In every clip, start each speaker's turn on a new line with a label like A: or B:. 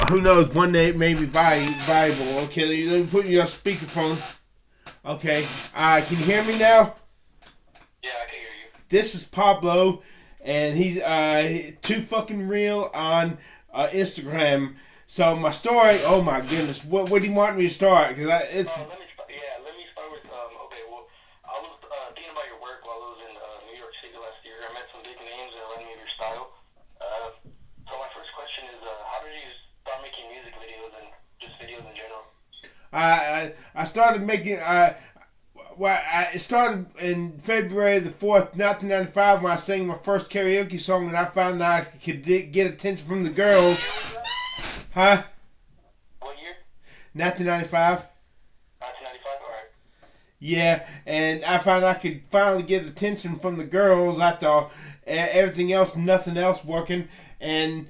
A: who knows? One day it may be viable. Okay, let me put you on speakerphone. Okay, can you hear me now?
B: Yeah, I can hear you.
A: This is Pablo, and he's too fucking real on Instagram. So my story. Oh my goodness, what do you want me to start? Because it's.
B: Let me start with okay. Well, I was thinking about your work while I was in New York City last year. I met some big names that led me to your style. So my first question is, how did you start making music videos and just videos in general?
A: I started making. It started in February the 4th, 1995, when I sang my first karaoke song, and I found out I could get attention from the girls. Huh?
B: What year?
A: 1995.
B: 1995. All right.
A: Yeah, and I found I could finally get attention from the girls after everything else, nothing else working, and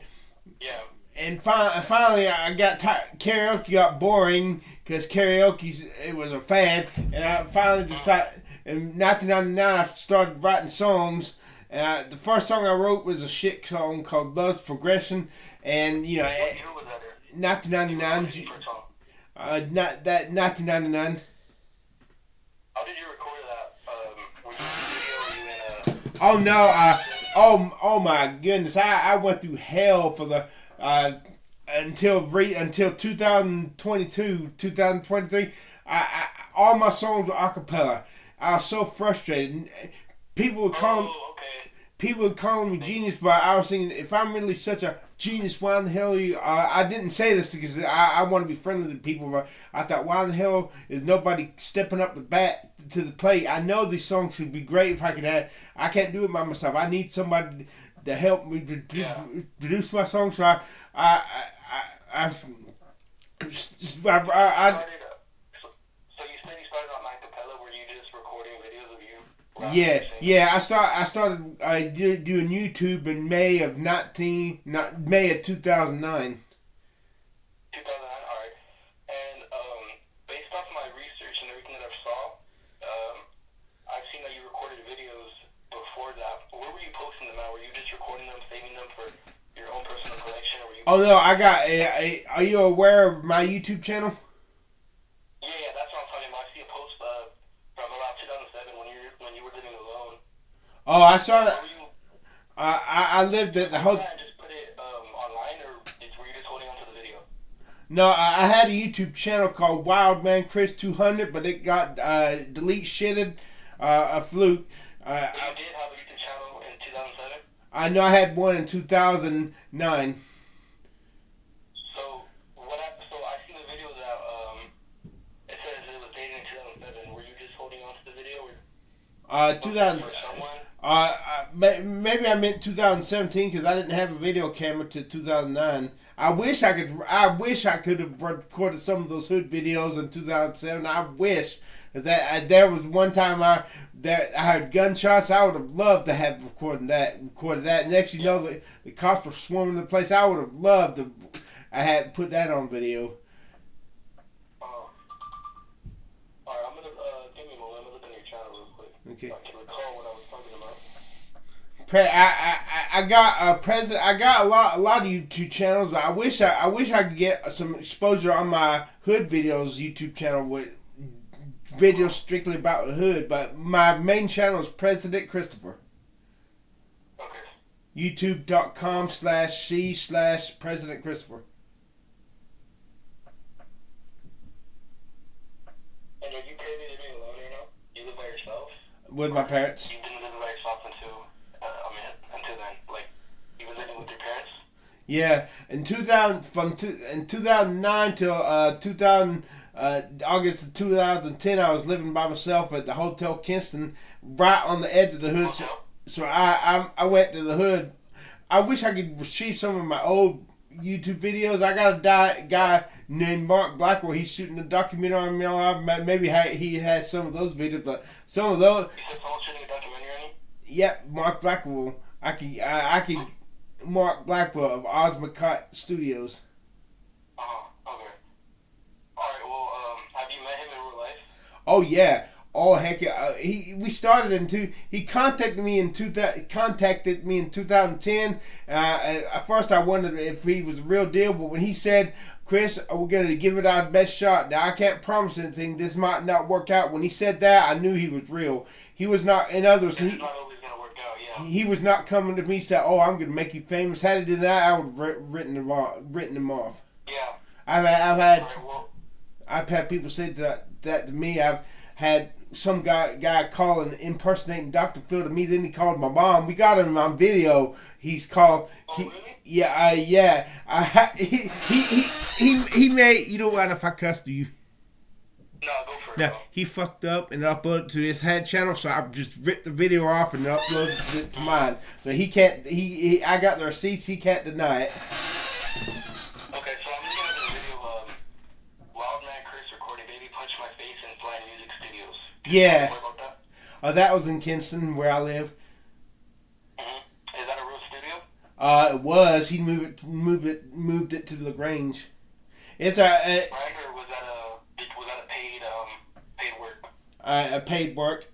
B: yeah.
A: And finally, I got karaoke got boring because it was a fad, and I finally decided in 1999 I started writing songs. The first song I wrote was a shit song called "Love's Progression," and you know,
B: what year was that in?
A: 1999. Not that 1999.
B: How did you record that? Was you in a video?
A: Oh no! Oh my goodness! I went through hell for the. Until 2022, 2023, all my songs were a cappella. I was so frustrated. People would call me genius, but I was thinking, if I'm really such a genius, why in the hell are you? I didn't say this because I want to be friendly to people, but I thought, why in the hell is nobody stepping up to the plate? I know these songs would be great if I could have. I can't do it by myself. I need somebody to help me produce my songs. So
B: So you said you started on acapella, were you just recording videos of you?
A: Yeah. I started doing YouTube in May of 2009.
B: 2009, all right. And based off my research and everything that I've saw, I've seen that you recorded videos before that. Where were you posting them at? Were you just recording them, saving them for your own personal collection, or were you?
A: Oh no, I got are you aware of my YouTube channel?
B: Yeah, that's what I'm talking about. I see a post from around 2007 when you were living alone.
A: Oh, I saw that. I lived at the whole.
B: Just put it online, or were you just holding on to the video?
A: No, I had a YouTube channel called Wild Man Chris 200, but it got shitted, a fluke.
B: You did have a YouTube channel in 2007?
A: I know I had one in 2009.
B: So I see the video that it says it was dated in 2007. Were you just holding on to the video, or
A: 2000. Maybe I meant 2017 because I didn't have a video camera till 2009. I wish I could have recorded some of those hood videos in 2007. I wish that there was one time I heard gunshots. I would have loved to have recorded that. Next, you know, the cops were swarming the place. I would have loved to. I had put that on video.
B: All right, I'm gonna give me a moment. I'm gonna look on your channel real quick.
A: Okay.
B: So I can recall what I was talking about.
A: I got a lot of YouTube channels. I wish I could get some exposure on my hood videos YouTube channel with videos strictly about the hood. But my main channel is President Christopher.
B: Okay.
A: YouTube.com/C/President Christopher.
B: And are you currently living alone right now? You live by yourself?
A: With my parents.
B: You didn't live by yourself until then. Like, you were living with your parents?
A: Yeah, in 2009 till August of 2010, I was living by myself at the Hotel Kinston, right on the edge of the hood. So I went to the hood. I wish I could retrieve some of my old YouTube videos. I got a guy named Mark Blackwell. He's shooting a documentary on me. Maybe he has some of those videos, but some of those.
B: You said someone's shooting a documentary on you?
A: Yep, Mark Blackwell. I could Mark Blackwell of Osmocott Studios.
B: Okay. Alright, well, have you met him in real life?
A: Oh yeah. Oh heck yeah! We started he contacted me in 2010. At first I wondered if he was the real deal, but when he said, "Chris, we're going to give it our best shot," now I can't promise anything. This might not work out. When he said that, I knew he was real. He was not. In others,
B: it's not always gonna work out. Yeah.
A: he was not coming to me and said, "Oh, I'm going to make you famous." Had he done that, I would have written him off.
B: Yeah.
A: I've had people say that to me. I've had some guy calling impersonating Dr. Phil to me. Then he called my mom. We got him on video. He's called.
B: Really?
A: Yeah. He made. You know what? If I cussed you.
B: No, go for it.
A: Now he fucked up and uploaded to his head channel, so I just ripped the video off and uploaded it to mine. So he can't. I got the receipts. He can't deny it.
B: Okay, so I'm looking at the video of Wildman Chris recording "Baby Punch My Face" in Flying Music Studios.
A: Yeah.
B: More about that?
A: That was in Kinston, where I live.
B: Mm-hmm. Is that a real studio?
A: It was. He moved it to LaGrange. It's
B: or was that a paid work?
A: A paid work,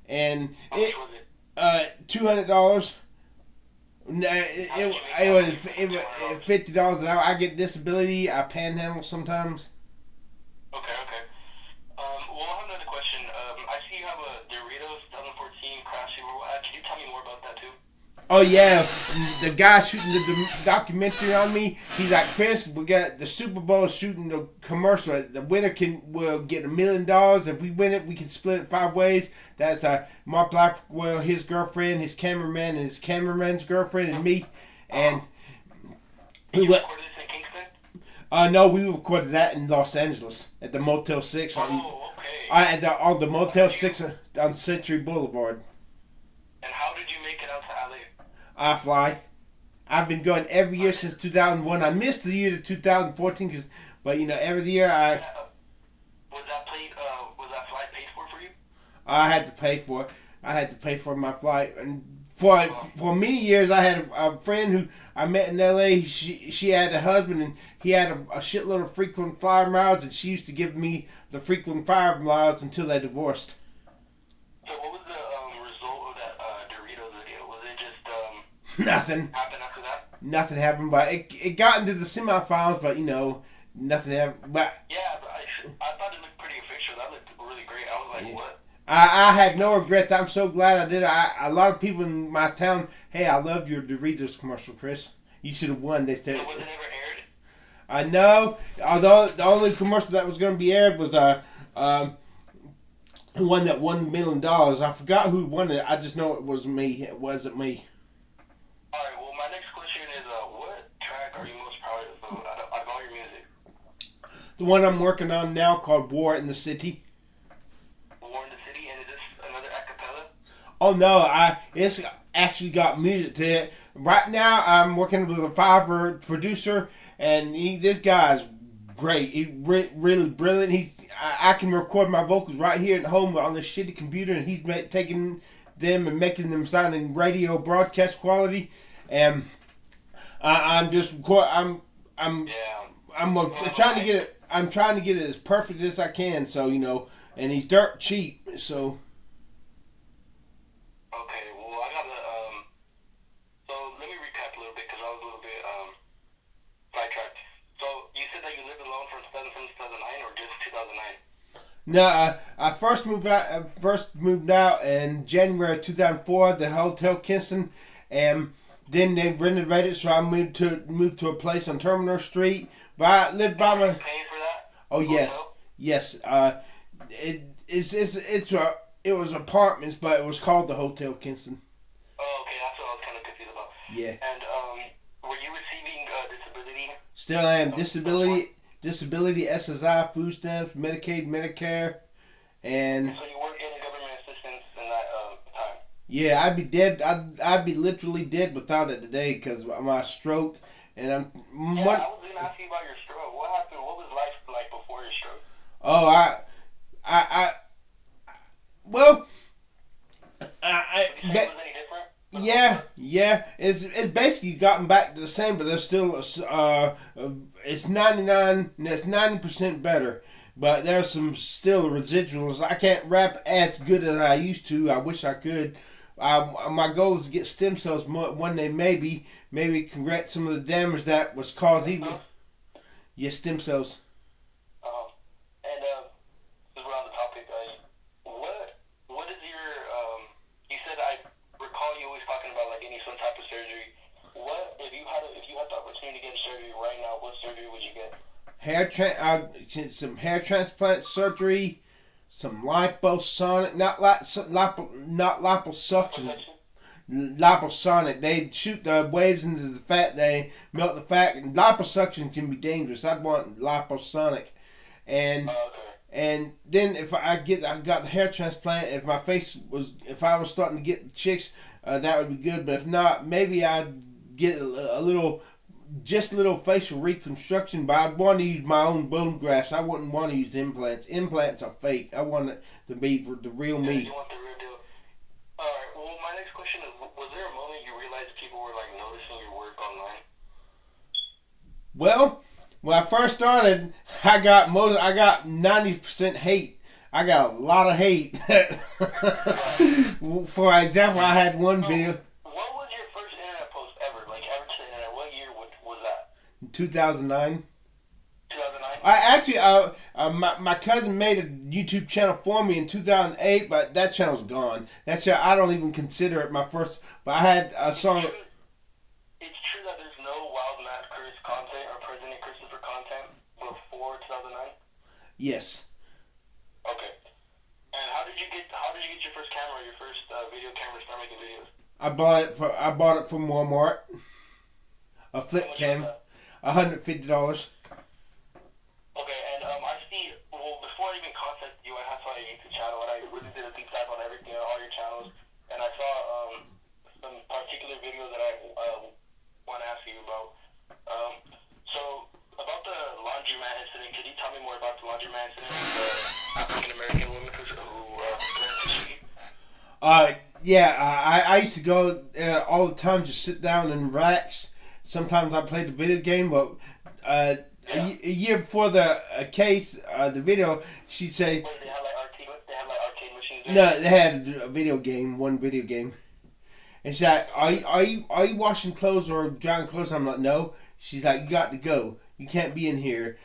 A: and
B: How much was it?
A: $200. No, it was $50 an hour. I get disability. I panhandle sometimes.
B: Okay. Well, I have another question. I see you have a Doritos 2014 Crash Super Bowl ad. Can you tell me more about that too?
A: Oh yeah, the guy shooting the documentary on me. He's like, "Chris, we got the Super Bowl shooting the commercial. The winner will get $1 million. If we win it, we can split it 5 ways." That's Mark Blackwell, his girlfriend, his cameraman, and his cameraman's girlfriend, and me. And
B: you recorded this in Kingston?
A: No, we recorded that in Los Angeles at the Motel 6 on the Motel 6 on Century Boulevard.
B: And how did you make it out to LA?
A: I fly. I've been going every year since 2001. I missed the year to 2014, but every year
B: Was that flight paid for you?
A: I had to pay for it. I had to pay for my flight, and for many years I had a friend who I met in LA. She had a husband, and he had a shitload of frequent flyer miles, and she used to give me the frequent flyer miles until they divorced.
B: So what was the result of that Doritos video? Was it just
A: nothing
B: happened after that?
A: Nothing happened, but it got into the semifinals, but nothing happened. But
B: yeah, but I thought it looked pretty official. That looked really great. I was like,
A: yeah.
B: What?
A: I had no regrets. I'm so glad I did it. A lot of people in my town, "Hey, I loved your Doritos commercial, Chris. You should have won." They said.
B: So was it ever aired?
A: No. Although the only commercial that was going to be aired was one that won $1 million. I forgot who won it. I just know it was me. It wasn't me.
B: All right. Well, my next question is, what track are you most proud of out of all your music?
A: The one I'm working on now called "War in the City."
B: War in the City, and is this another acapella?
A: Oh no, it's actually got music to it. Right now, I'm working with a Fiverr producer, and this guy's great. He's really brilliant. I can record my vocals right here at home on this shitty computer, and he's taking them and making them sound in radio broadcast quality. And I'm trying to get it. I'm trying to get it as perfect as I can. So and he's dirt cheap. So.
B: Okay, well, I got so let me recap a little bit because I was a little bit sidetracked. So you said that you lived alone from 2009 or just 2009?
A: No, I first moved out in January 2004 at the Hotel Kinston, and then they renovated, so I moved to a place on Terminal Street. But I lived by my.
B: Paying for that?
A: Oh yes. It was apartments, but it was called the Hotel Kinston.
B: Oh, okay, that's what I was kind of confused about.
A: Yeah.
B: And were you receiving disability?
A: Still am. Disability, SSI, food stamps, Medicaid, Medicare, and.
B: So you weren't getting government assistance in that time?
A: Yeah, I'd be dead. I'd be literally dead without it today because of my stroke, and I'm.
B: Yeah, I was gonna ask you about your stroke. What happened? What was life like before your stroke?
A: Oh, well,
B: Did you say it was any different?
A: Yeah. It's basically gotten back to the same, but there's still it's 99. It's 90% better. but there's some still residuals. I can't rap as good as I used to. I wish I could. My goal is to get stem cells one day, maybe correct some of the damage that was caused. Even yes, stem cells.
B: And since we're on the topic, what is your you said I recall you always talking about like getting some type of surgery. What if you had the opportunity to get surgery right now? What surgery would you get?
A: Some hair transplant surgery, some liposonic, not liposuction, liposonic. They shoot the waves into the fat. They melt the fat. And liposuction can be dangerous. I'd want liposonic, and then if I got the hair transplant. If I was starting to get the chicks, that would be good. But if not, maybe I'd get a little facial reconstruction, but I'd want to use my own bone grafts. I wouldn't want to use implants. Implants are fake. I want it to be for the real me.
B: You want the real deal. Alright, well my next question is, was there a moment you realized people were like noticing your work online?
A: Well, when I first started, I got 90% hate. I got a lot of hate. For example, I had one video. 2009.
B: 2009?
A: My cousin made a YouTube channel for me in 2008, but that channel's gone. That channel, I don't even consider it my first. But I had a song.
B: It's true that there's no Wild Mad Chris content or President Christopher content before 2009.
A: Yes.
B: Okay. And how did you get your first camera, your first video camera, start making videos?
A: I bought it from Walmart. A flip cam. $150.
B: Okay, and I see. Well, before I even contacted you, I saw your YouTube channel, and I really did a deep dive on everything, on all your channels, and I saw some particular videos that I want to ask you about. So about the laundromat incident, could you tell me more about the laundromat incident with the African American woman who
A: Yeah, I used to go all the time, just sit down in racks. Sometimes I played the video game, but a year before the case, the video, she'd say...
B: Wait, they had like arcade machines there?
A: No, they had a video game, one video game. And she's like, are you washing clothes or drying clothes? I'm like, no. She's like, you got to go. You can't be in here.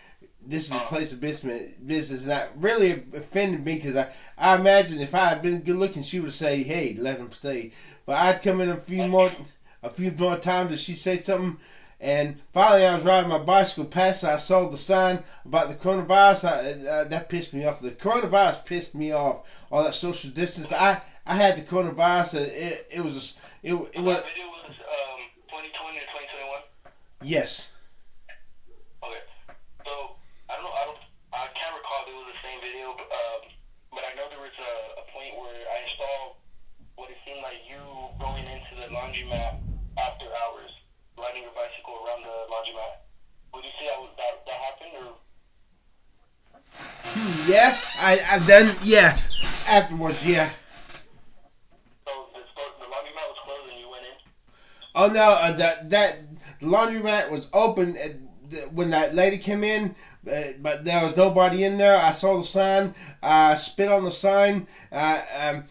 A: This is a place of business. And that really offended me because I imagine if I had been good looking, she would say, hey, let him stay. But I'd come in a few more times and she'd say something, and finally I was riding my bicycle past her. I saw the sign about the coronavirus. That pissed me off. The coronavirus pissed me off. All that social distance. I had the coronavirus. It was.
B: That video was 2020 or 2021.
A: Yes.
B: Okay. So I can't recall if it was the same video, but I know there was a point where I saw what it seemed like you going into the laundromat after hours, riding your bicycle around the laundromat. Would you say that happened, or?
A: Yeah, I've done. Yeah, afterwards. Yeah.
B: So the laundromat was closed and you went in?
A: Oh no, the laundromat was open when that lady came in, but there was nobody in there. I saw the sign. I spit on the sign. I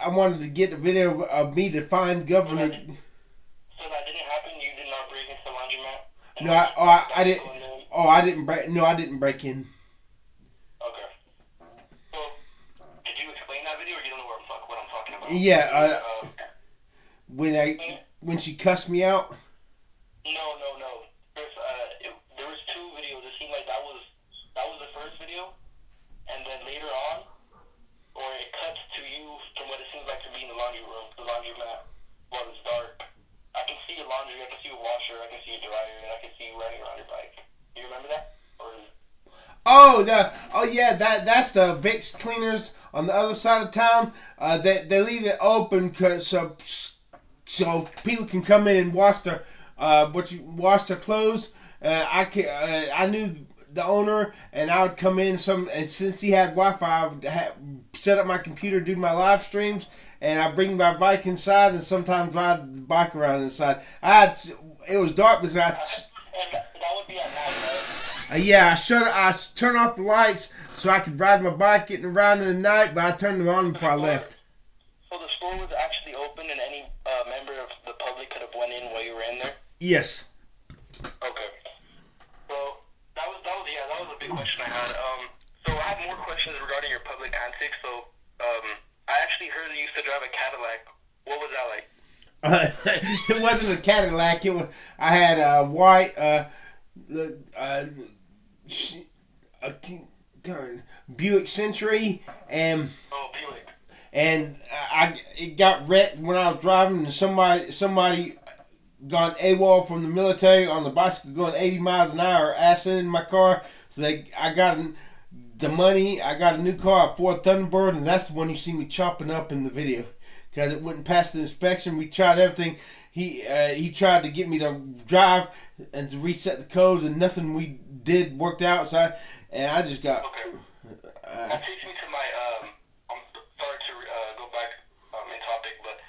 A: wanted to get a video of me defying governor.
B: So that didn't happen. You did not break into the laundromat.
A: No, I didn't. Oh, I didn't break. No, I didn't break in.
B: Okay. So, could you explain that video, or you don't know what I'm talking about?
A: Yeah. When she cussed me out.
B: No. There was two videos. It seemed like that was the first video, and then later on, or it cuts to you from what it seems like to be in the laundry room, the laundromat, while it's dark. I can see your laundry, I can see your washer, I can see your dryer, and I can see you riding around your bike. Do you remember that?
A: That's the Vicks cleaners on the other side of town. They leave it open so people can come in and wash their clothes. I knew the owner, and I would come in and since he had Wi-Fi, I would set up my computer, do my live streams, and I bring my bike inside, and sometimes ride the bike around inside. It was dark because
B: and that would be at night, right?
A: Yeah, I turned off the lights so I could ride my bike getting around in the night, but I turned them on before I left.
B: So the store was actually open and any member of the public could have went in while you were in there?
A: Yes.
B: Okay. So that was a big question I had. So I have more questions regarding your public antics. So I actually heard that you used to drive a Cadillac. What was that like?
A: It wasn't a Cadillac. I had a white Buick Century, and
B: Buick.
A: And it got wrecked when I was driving, and somebody gone AWOL from the military on the bicycle going 80 miles an hour, acid in my car. So I got the money. I got a new car, a Ford Thunderbird, and that's the one you see me chopping up in the video because it wouldn't pass the inspection. We tried everything. He tried to get me to drive and to reset the code, and nothing we did worked out. So I just got.
B: Okay. That takes me to my. I'm sorry to go back in topic, but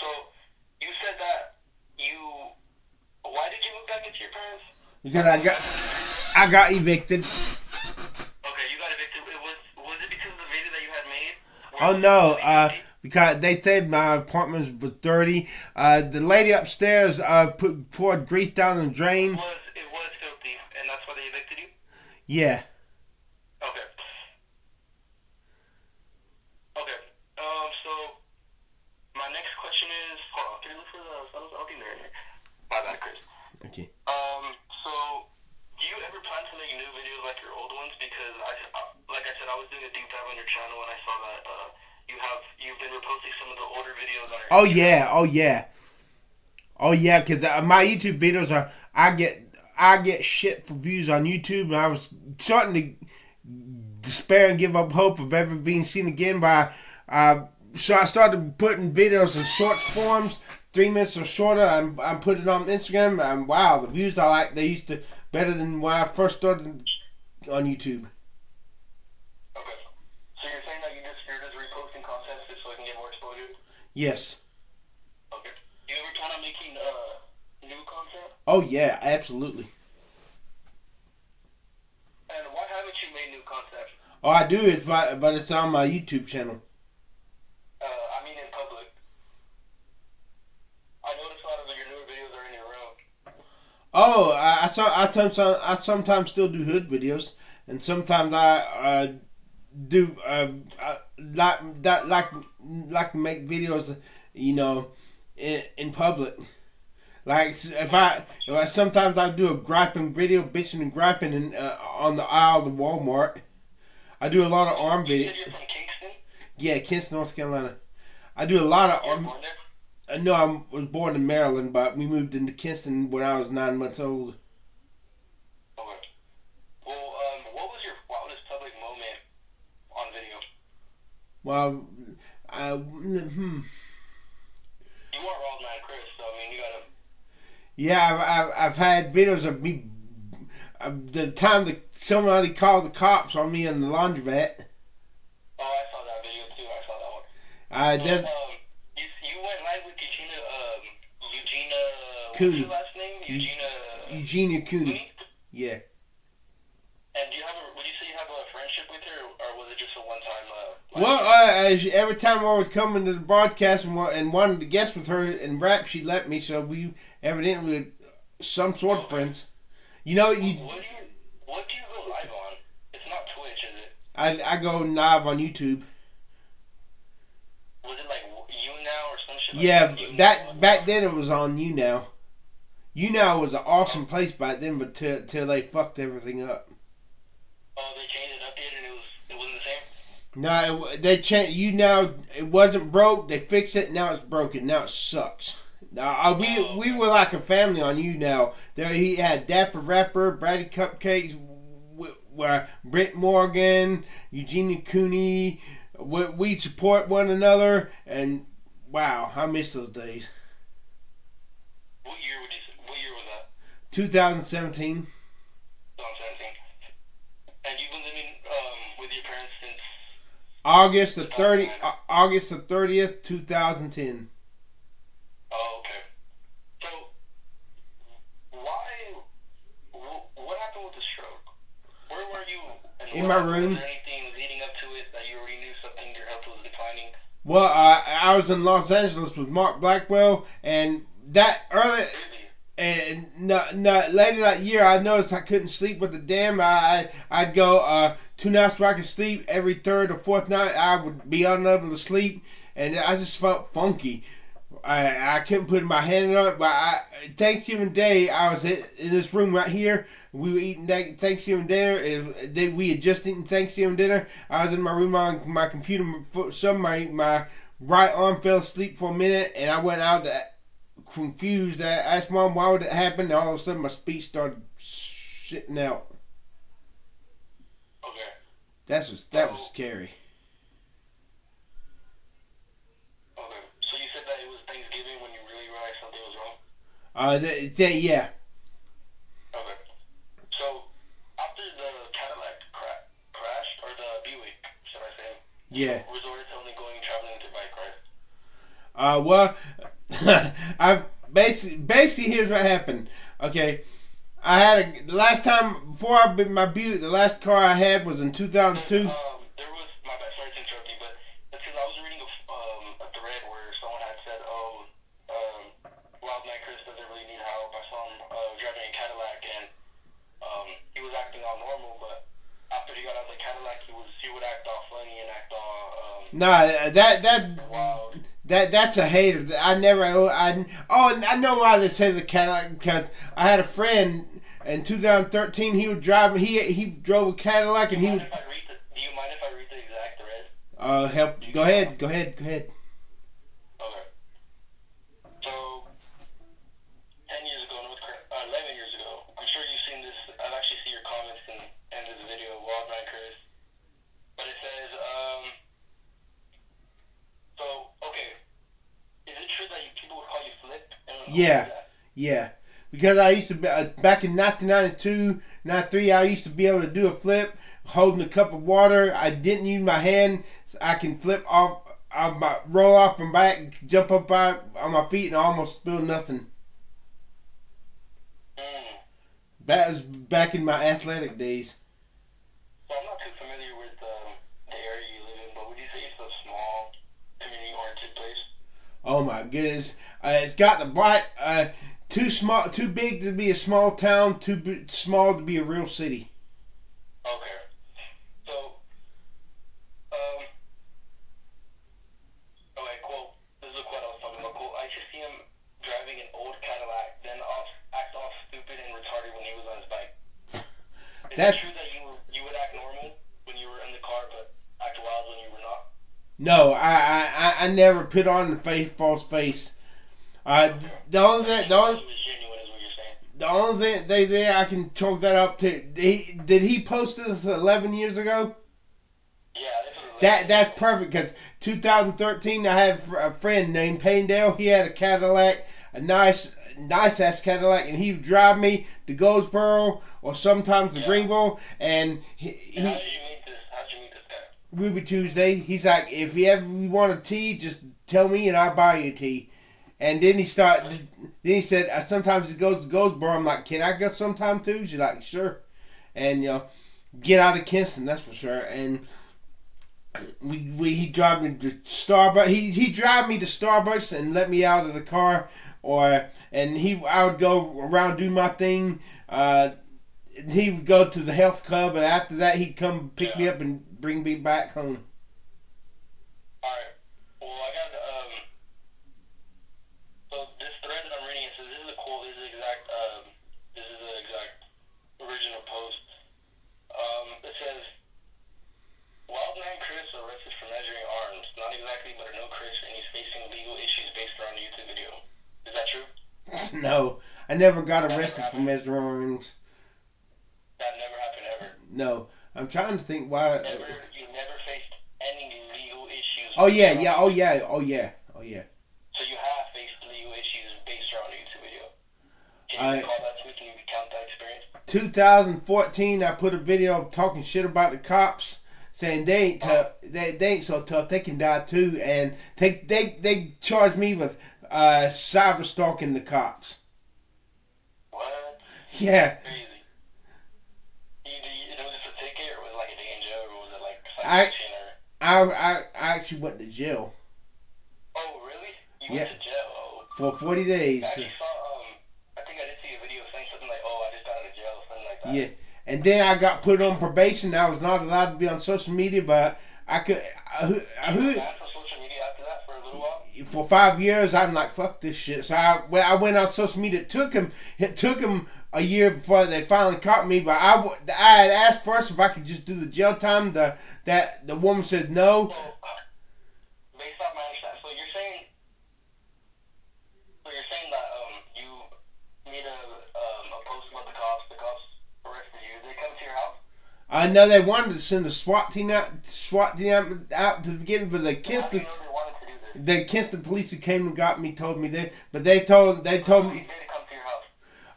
B: so you said that why did you move back into your parents?
A: Because I got evicted.
B: Okay, you got evicted. Was it because of the video that you had made?
A: Oh no, because they said my apartment was dirty. The lady upstairs poured grease down the drain.
B: It was filthy, and that's why they evicted you?
A: Yeah.
B: Okay. Okay. So my next question is, hold on, can you look for the? I'll be there. My bad, Chris.
A: Okay.
B: So do you ever plan to make new videos like your old ones? Because like I said, I was doing a deep dive on your channel and I saw that you've been reposting some of the older videos on your.
A: Oh yeah. Because my YouTube videos I get shit for views on YouTube, and I was starting to despair and give up hope of ever being seen again so I started putting videos in short forms, 3 minutes or shorter. I'm putting it on Instagram, and wow, the views they used to better than when I first started on YouTube.
B: Okay, so you're saying that you're just reposting content just so I can get more exposure?
A: Yes.
B: Okay. Do you ever plan on making new content?
A: Oh yeah, absolutely.
B: And why haven't you made new content?
A: Oh, I do, but it's on my YouTube channel.
B: I mean in public. I noticed a lot of your newer videos are in your room.
A: Oh, I sometimes still do hood videos, and sometimes I do like to make videos, in public. Like sometimes I do a griping video, bitching and griping on the aisle of the Walmart. I do a lot of arm videos.
B: You said you're from Kingston?
A: Yeah, Kingston, North Carolina. I do a lot of arm. No, I was born in Maryland, but we moved into Kingston when I was 9 months old.
B: Okay. Well, what was your wildest public moment on video?
A: Well,
B: You are Wild Man Chris, so I mean you gotta.
A: Yeah, I've had videos of me. The time that somebody called the cops on me in the laundromat.
B: Oh, I saw that video too. I saw that one. You went live with Eugenia
A: Cooney.
B: What's her last name?
A: Eugenia Cooney. Yeah.
B: And would you say you have a friendship with her, or was it just a one-time?
A: Well, every time I would come into the broadcast and wanted to guest with her and rap, she let me. So we evidently were some sort of friends.
B: What do you go live on? It's not Twitch, is it?
A: I go live on YouTube.
B: Was it like YouNow or some shit?
A: Yeah, back then it was on YouNow. YouNow was an awesome place back then, but till they fucked everything up.
B: Oh, they changed it, updated, and it wasn't the same?
A: No, they changed YouNow. It wasn't broke. They fixed it. Now it's broken. Now it sucks. We were like a family on YouNow. There he had Dapper Rapper, Brady Cupcakes, Britt Morgan, Eugenia Cooney. We support one another, and wow, I miss those days.
B: What year was that?
A: 2017.
B: 2017. And you've been living with your parents since
A: August the 30th, 2010.
B: Oh, okay. So, what happened with the stroke?
A: in my room.
B: Was there anything leading up to it that you already knew something your health was declining?
A: Well, I was in Los Angeles with Mark Blackwell, and that early. And later that year, I noticed I couldn't sleep with the damn. I'd go 2 nights where I could sleep. Every third or fourth night, I would be unable to sleep, and I just felt funky. I couldn't put my hand on it. But Thanksgiving Day, I was in this room right here. We were eating Thanksgiving dinner. We had just eaten Thanksgiving dinner. I was in my room on my computer. My right arm fell asleep for a minute, and I went out to. Confused. I asked Mom why would it happen, and all of a sudden my speech started shitting out.
B: Okay.
A: That was scary.
B: Okay. So you said that it was Thanksgiving when you really realized something was wrong?
A: Yeah.
B: Okay. So after the Cadillac crashed, or the Buick, should I say?
A: Yeah.
B: You resorted to only traveling with your bike, right?
A: Well, I basically here's what happened. Okay, I had the last time before I bought my Buick. The last car I had was in 2002.
B: There was, my bad, sorry to interrupt you, but it's because I was reading a thread where someone had said, Wild Man Chris doesn't really need help. I saw him driving a Cadillac, and he was acting all normal, but after he got out of the Cadillac, he would act all funny and act all wild.
A: That's a hater. I know why they say the Cadillac, because I had a friend in 2013. He was driving. He drove a Cadillac, and he would.
B: Do you mind if I read the exact thread?
A: Go ahead.
B: Okay. So 10 years ago, 11 years ago, I'm sure you've seen this. I've actually seen your comments in this video, Wild Man Chris. But it says, is it true that people would call you Flip?
A: Yeah. Because I used to be, back in 1992, 93, I used to be able to do a flip holding a cup of water. I didn't use my hand. So I can flip roll off from back, jump up on my feet, and almost spill nothing. That was back in my athletic days.
B: So I'm not too familiar with the area you live in, but would you say it's a small, community-oriented place?
A: Oh my goodness! It's got the black, too big to be a small town, too small to be a real city.
B: Okay. So, okay, cool. This is a quote I was talking about. Cool. I just see him driving an old Cadillac, then act all stupid and retarded when he was on his bike. Is it true that you would act normal when you were in the car, but act wild when you were not?
A: No, I never put on the false face. The only thing I can chalk that up to, did he post this 11 years ago?
B: Yeah,
A: that's perfect, because 2013 I had a friend named Paindale. He had a Cadillac, a nice ass Cadillac, and he would drive me to Goldsboro or sometimes to Greenville, and
B: how'd you meet this guy?
A: Ruby Tuesday. He's like, if you ever want a tea, just tell me and I'll buy you a tea. And then he said, sometimes he goes to Goldsboro. I'm like, can I go sometime too? She's like, sure. And get out of Kinston, that's for sure. And he drive me to Starbucks. He drive me to Starbucks and let me out of the car, I would go around do my thing. He would go to the health club, and after that he'd come pick me up and bring me back home.
B: All right. Well, I got so this thread that I'm reading, it says this is a quote. This is the exact original post. It says, Wild Man Chris arrested for measuring arms. Not exactly, but I know Chris, and he's facing legal issues based around the YouTube video. Is that true?
A: No, I never got arrested for measuring arms.
B: That never happened ever?
A: No. I'm trying to think why.
B: You never faced any legal issues?
A: Oh yeah. So you
B: have faced legal issues based around a YouTube video. Can you recall that to me? Can you recount that experience?
A: 2014, I put a video talking shit about the cops, saying they ain't so tough, they can die too, and they charged me with cyber stalking the cops.
B: What?
A: Yeah.
B: Crazy. Was this a ticket or was it like a
A: I actually went to jail.
B: Oh, really? You went to jail? Oh.
A: For 40 days.
B: I actually saw, I think I did see a video saying something like, oh, I just got out of jail, something like that.
A: Yeah. And then I got put on probation. I was not allowed to be on social media, but I could.
B: You were banned from social media after that for a little while?
A: For 5 years, I'm like, fuck this shit. So I went on social media. It took him a year before they finally caught me. But I had asked first if I could just do the jail time. The woman said no.
B: So, based off my understanding, so you're saying that you made a post about the cops. The cops arrested you. Did they come to your house?
A: I know they wanted to send a SWAT team out to begin, but the Kinston police who came and got me told me that. But they told me.
B: Did they come to your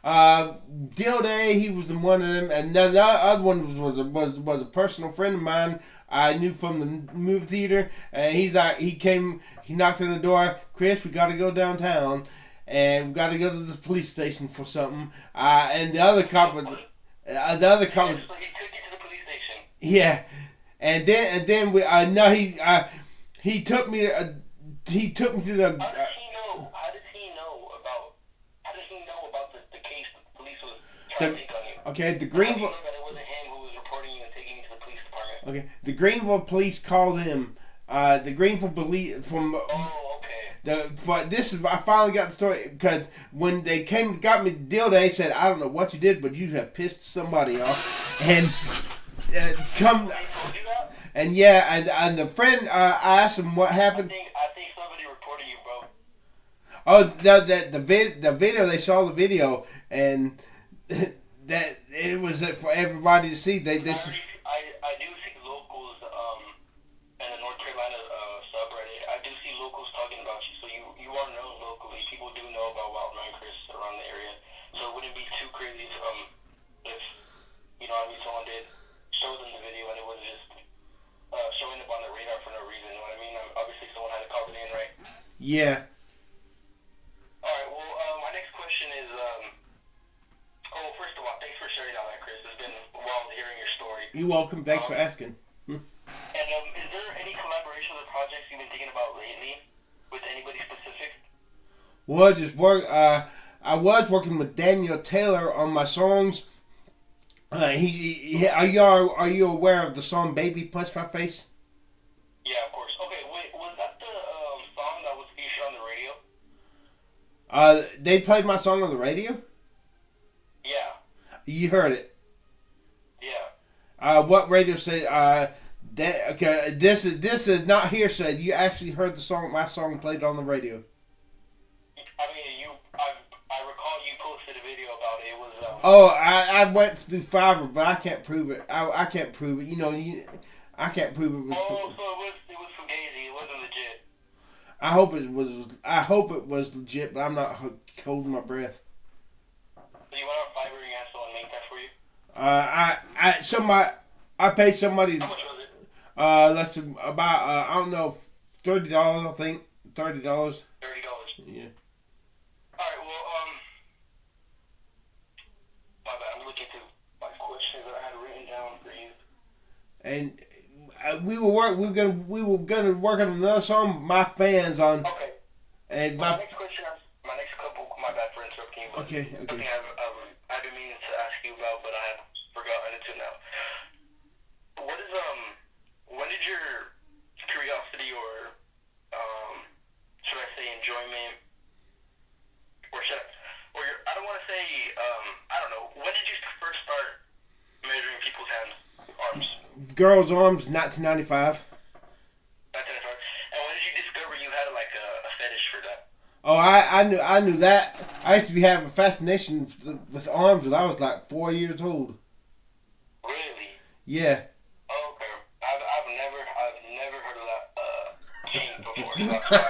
B: house?
A: Deal Day, he was the one of them, and the other one was a personal friend of mine. I knew from the movie theater, and he knocked on the door. Chris, we got to go downtown, and we got to go to the police station for something. And the other cop was.
B: So he took you to the police station.
A: Yeah, and then he took me to the.
B: How does he know about the case the police was trying to take on you?
A: Okay, the
B: Greenville.
A: Greenville.
B: That it wasn't him who was reporting you and taking you to the police department.
A: Okay, the Greenville police called him. The Greenville police from.
B: Oh, okay.
A: But I finally got the story because when they came got me the deal, they said, I don't know what you did, but you have pissed somebody off, and come.
B: They told you that?
A: And yeah, and the friend, I asked him what happened.
B: I think somebody reported you, bro.
A: Oh, the video, they saw the video, and that it was for everybody to see.
B: I do see locals in the North Carolina subreddit. I do see locals talking about you, so you are known locally. People do know about Wild Man Chris around the area, so it wouldn't be too crazy if someone did show them the video and it was just showing up on the radar for no reason. You know what I mean? Obviously, someone had to call it in, right?
A: Yeah.
B: All right. Well, my next question is, first of all, thanks for sharing all that, Chris. It's been wild hearing your story.
A: You're welcome. Thanks for asking.
B: And is there any collaborations or projects you've been thinking about lately with anybody specific?
A: Well, just work. I was working with Daniel Taylor on my songs. Are you aware of the song "Baby Punch My Face"?
B: Yeah, of course. Okay, wait, was that the song that was featured on the radio?
A: They played my song on the radio.
B: Yeah.
A: You heard it.
B: Yeah.
A: What radio say? Okay, this is not hearsay. You actually heard my song played on the radio.
B: I mean, I recall you posted a video about it. It was.
A: Oh, I went through Fiverr, but I can't prove it. I can't prove it. I can't prove it.
B: So it was fugazi. It wasn't legit.
A: I hope it was legit, but I'm not holding my breath.
B: So you went on Fiverr and you had someone make that for you?
A: I paid somebody.
B: How much was it?
A: That's about I don't know, $30. I think $30.
B: $30.
A: Yeah.
B: All right. Well, my bad. I'm looking through my questions that I had written down for you.
A: And we were gonna work on another song. My fans on.
B: Okay.
A: And
B: my next question, my next couple. My bad for interrupting you. But
A: okay.
B: something I've been meaning to ask you about, but I have forgotten it now. What is when did your curiosity or should I say enjoyment or I don't want to say I don't know, when did you first start measuring people's arms?
A: Girls' arms, 1995.
B: 1995. And when did you discover you had like a fetish for that?
A: Oh, I knew that. I used to be having a fascination with arms when I was like 4 years old.
B: Really?
A: Yeah.
B: Oh, okay. I've never heard of that chain before. So that's why I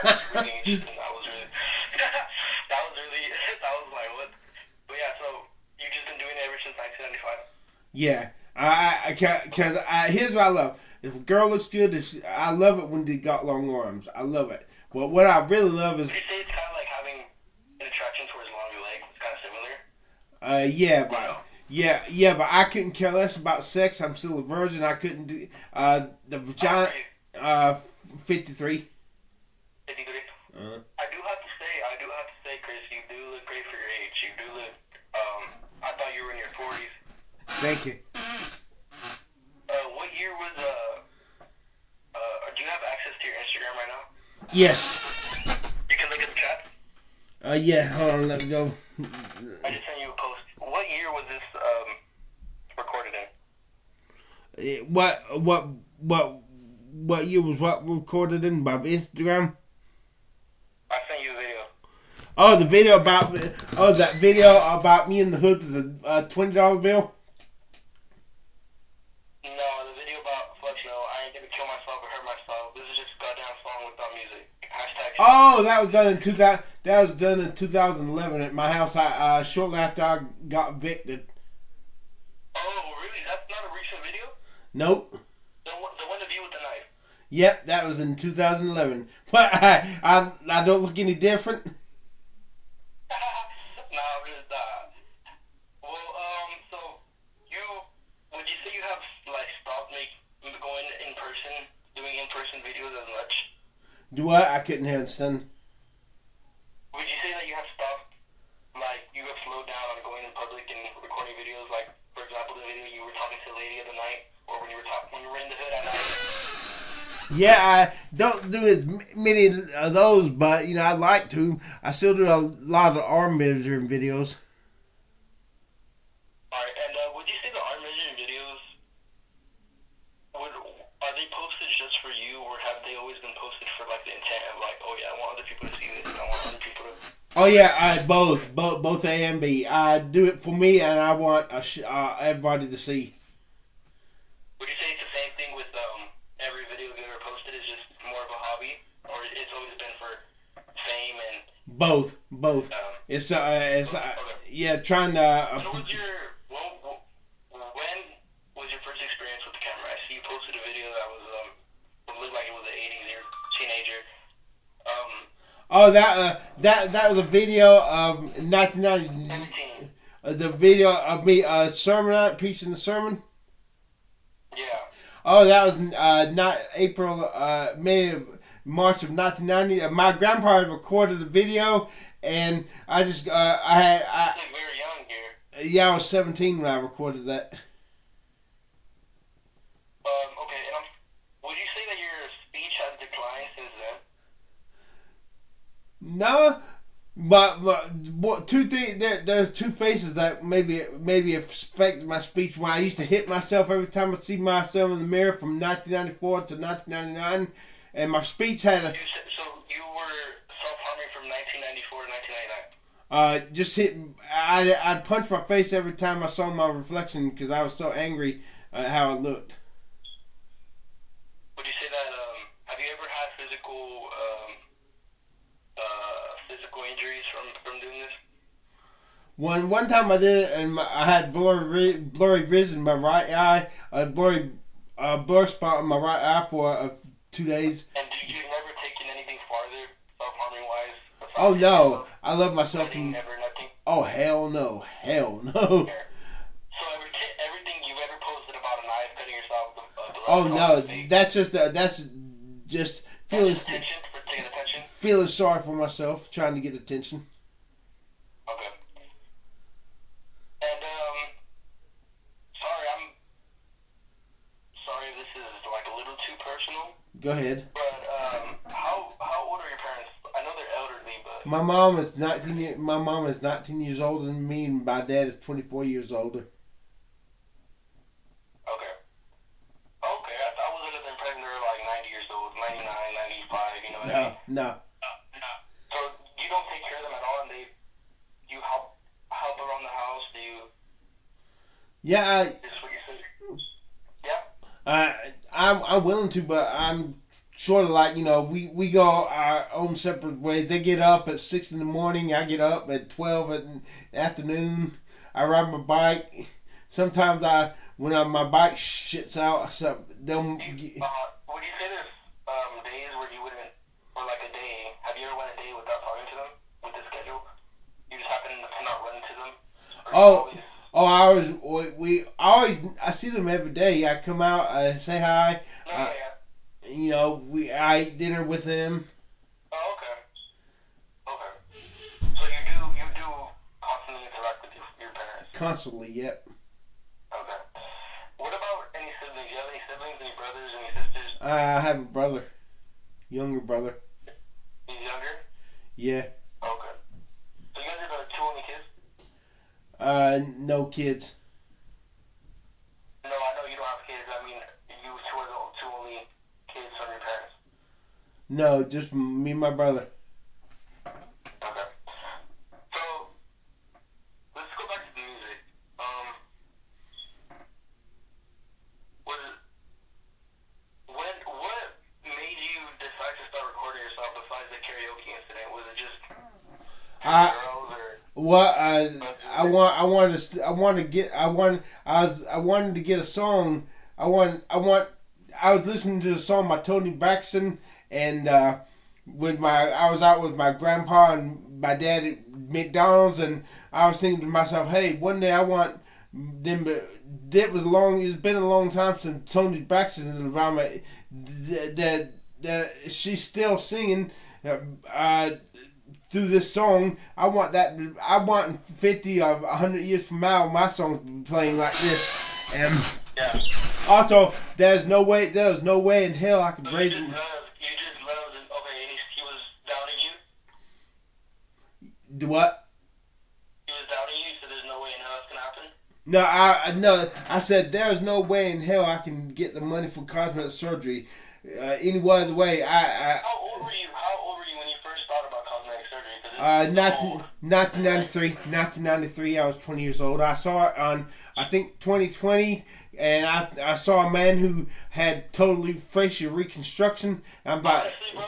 B: was really interested. That was like what? But yeah, so you've just been doing it ever since 1995.
A: Yeah. Cause here's what I love. If a girl looks good, I love it when they got long arms. I love it. But what I really love is.
B: Would you say it's kind of like having an attraction towards longer legs? It's kind of similar.
A: Yeah, but I couldn't care less about sex. I'm still a virgin. I couldn't do the vagina. 53.
B: 53.
A: Uh,
B: I do have to say, Chris, you do look great for your age. You do look. I thought you were in your 40s.
A: Thank you.
B: What year was do you have access to your Instagram right now?
A: Yes.
B: You can look at the chat.
A: Yeah. Hold on. Let me go.
B: I just sent you a post. What year was this recorded in?
A: What year was what recorded in by Instagram?
B: I sent you a video.
A: Oh, the video about that video about me in the hood is a $20 bill.
B: No, the video about fuck no, I ain't gonna kill myself or hurt myself. This is just a goddamn song without music. Hashtag.
A: Oh, that was done in 2000. That was done in 2011 at my house. I shortly after I got evicted.
B: Oh, really? That's not a recent video?
A: Nope.
B: The one of you with the knife.
A: Yep, that was in 2011. But I don't look any different.
B: Nah, really not. Well, so would you say you have like stopped going in person, doing in person videos as much?
A: Do what? I couldn't hear understand.
B: Would you say that you have stopped, like you have slowed down on going in public and recording videos? Like, for example, the video you were talking to the lady of the night, or when you were in the hood at night.
A: Yeah, I don't do as many of those, but you know I'd like to. I still do a lot of arm measuring videos.
B: Alright, and would you say the arm measuring videos are they posted just for you, or have they always been posted for like the intent of like, oh yeah, I want other people to see this, and I want other people to.
A: Oh yeah, both A and B. I do it for me, and I want everybody to see.
B: Would you say it's the same thing with every video you ever posted is just more of a hobby, or it's always been for fame and?
A: Both. It's yeah, trying to.
B: When was your first experience with the camera? I see you posted a video that was it looked like it was the '80s. You're a teenager.
A: Oh, that was a video of 1990. The video of me sermon preaching the sermon.
B: Yeah.
A: Oh, that was not April, March of 1990. My grandpa had recorded the video, and I just
B: we were young here.
A: Yeah, I was 17 when I recorded that.
B: Okay, and would you say that your speech has declined since then?
A: No, but two things. There's two faces that maybe affected my speech. When I used to hit myself every time I see myself in the mirror from 1994 to 1999, and my speech had a.
B: So you were self-harming from 1994 to 1999.
A: Just hit. I'd punch my face every time I saw my reflection because I was so angry at how it looked.
B: Would you say that? Have you ever had physical injuries from doing this?
A: One time I did it, and I had blurry vision in my right eye, a blur spot on my right eye for 2 days.
B: And you've never taken anything farther, self-harming wise?
A: Oh no, I love myself to.
B: Never, nothing.
A: Oh hell no.
B: So everything you've ever posted about a knife cutting yourself.
A: Oh no, that's just feeling. Feeling sorry for myself, trying to get attention.
B: Okay. And sorry if this is like a little too personal.
A: Go ahead.
B: But how old are your parents? I know they're elderly, but
A: my mom is 19 years older than me, and my dad is 24 years older.
B: Okay. I was under the impression they were like 90 years old, 99, 95. You know what I mean?
A: No.
B: So you don't take care of them at all, and you help around the house? Do you?
A: Yeah,
B: Is this what you said? Yeah.
A: I'm willing to, but I'm sort of like, you know, we go our own separate ways. They get up at 6 in the morning. I get up at 12 in the afternoon. I ride my bike. Sometimes my bike shits out, so
B: would you say there's days where you wouldn't, or like a day? Have you ever went a day without talking to them with the schedule? You just happen to not run into them?
A: Oh, I see them every day. I come out, I say hi. I eat dinner with them.
B: Oh, okay. Okay. So you do constantly interact with your parents?
A: Constantly, yep.
B: Okay. What about any siblings? Do you have any siblings, any brothers, any sisters?
A: I have a brother. Younger brother.
B: He's younger?
A: Yeah.
B: Okay. So you guys are the two only kids?
A: No kids.
B: No, I know you don't have kids. I mean, you two are the two only kids from your parents.
A: No, just me and my brother.
B: Okay. So, let's go back to the music. What made you decide to start recording yourself besides the karaoke incident? Was it just girls or?
A: What I wanted to get a song. I was listening to the song by Tony Braxton, and I was out with my grandpa and my dad at McDonald's, and I was thinking to myself, hey, one day I want them to. It's been a long time since Tony Braxton is around. That she's still singing. Through this song, I want 50 or 100 years from now, my song's playing like this. And also, there's no way in hell I could raise him.
B: You just loved it. Okay, he was doubting you?
A: Do what?
B: He was doubting you, so there's no way in hell it's gonna happen?
A: No, I said there's no way in hell I can get the money for cosmetic surgery. Any other way,
B: How old were you when you first thought about cosmetic surgery?
A: 1993, I was 20 years old. I saw it on, I think, 2020, and I saw a man who had totally facial reconstruction.
B: Honestly, bro,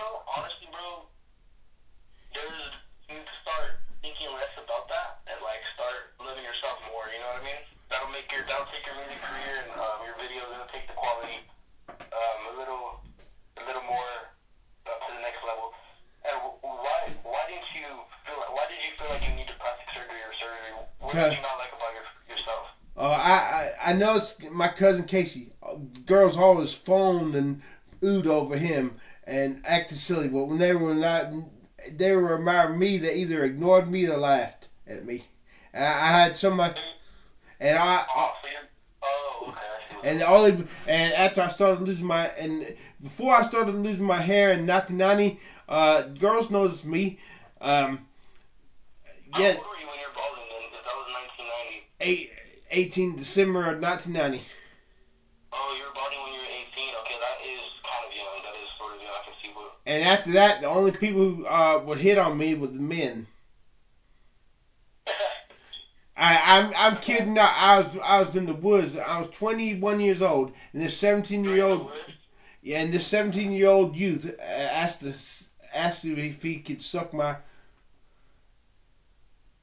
B: you need to start thinking less about that and start living yourself more. You know what I mean? That'll take your music career and your videos. It'll take the quality a little more up to the next level. And why did you feel like you needed plastic surgery or surgery? What did you not like about yourself?
A: I noticed my cousin Casey. Girls always phoned and oohed over him and acted silly, but when they were around me, they either ignored me or laughed at me. And I had somebody, and after I started losing before I started losing my hair in 1990, girls noticed me.
B: How old were you when you were balding then? Because that was 1990.
A: 18 December of 1990.
B: Oh, you were balding when you were 18. Okay, that is kind of young. That is sort of young. I can see what.
A: And after that, the only people who would hit on me were the men. I'm kidding not. I was in the woods. I was 21 years old, and this 17-year-old. Yeah, and this 17-year-old youth asked if he could suck my.
B: Okay,